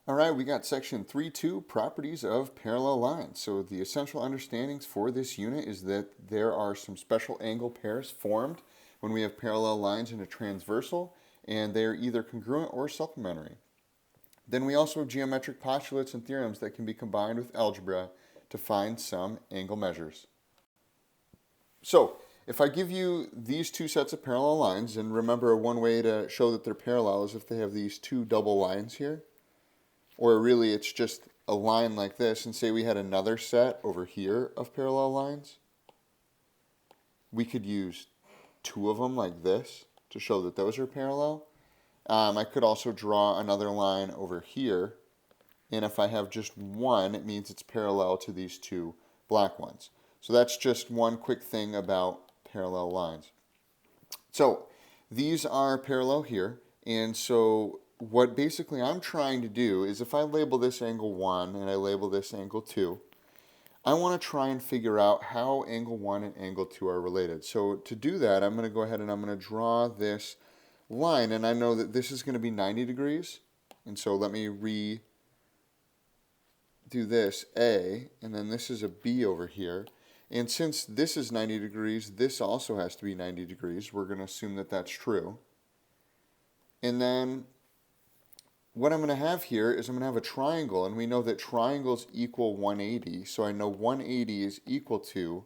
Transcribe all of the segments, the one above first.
All right, we got section 3.2, properties of parallel lines. So the essential understandings for this unit is that there are some special angle pairs formed when we have parallel lines in a transversal, and they are either congruent or supplementary. Then we also have geometric postulates and theorems that can be combined with algebra to find some angle measures. So if I give you these two sets of parallel lines, and remember one way to show that they're parallel is if they have these two double lines here, or really it's just a line like this, and say we had another set over here of parallel lines, we could use two of them like this to show that those are parallel. I could also draw another line over here, and if I have just one, it means it's parallel to these two black ones. So that's just one quick thing about parallel lines. So these are parallel here, and so what basically I'm trying to do is if I label this angle 1 and I label this angle 2, I want to try and figure out how angle 1 and angle 2 are related. So to do that, I'm going to go ahead and I'm going to draw this line, and I know that this is going to be 90 degrees, and so let me redo this A, and then this is a B over here. And since this is 90 degrees, this also has to be 90 degrees. We're going to assume that that's true. And then what I'm going to have here is I'm going to have a triangle, and we know that triangles equal 180, so I know 180 is equal to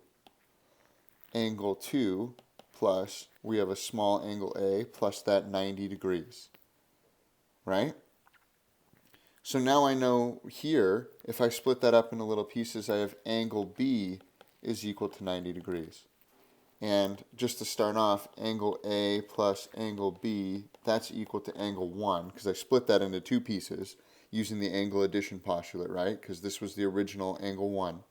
angle 2 plus, we have a small angle A, plus that 90 degrees, right? So now I know here, if I split that up into little pieces, I have angle B is equal to 90 degrees. And just to start off, angle A plus angle B, that's equal to angle 1, because I split that into two pieces using the angle addition postulate, right? Because this was the original angle 1.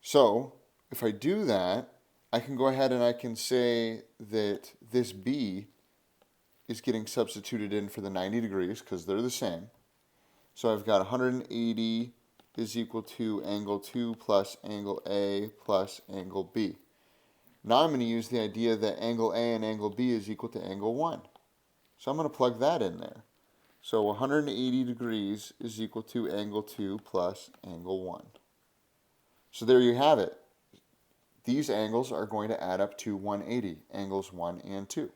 So if I do that, I can go ahead and I can say that this B is getting substituted in for the 90 degrees, because they're the same. So I've got 180 is equal to angle 2 plus angle A plus angle B. Now I'm going to use the idea that angle A and angle B is equal to angle 1. So I'm going to plug that in there. So 180 degrees is equal to angle 2 plus angle 1. So there you have it. These angles are going to add up to 180, angles 1 and 2.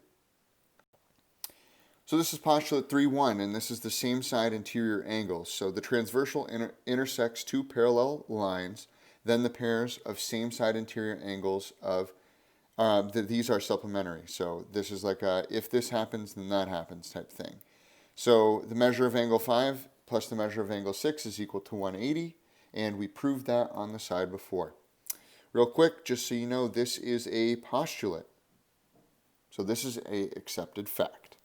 So this is postulate 3.1, and this is the same side interior angles. So the transversal intersects two parallel lines, then the pairs of same side interior angles of these are supplementary. So this is like a if this happens, then that happens type thing. So the measure of angle 5 plus the measure of angle 6 is equal to 180, and we proved that on the side before. Real quick, just so you know, this is a postulate. So this is an accepted fact.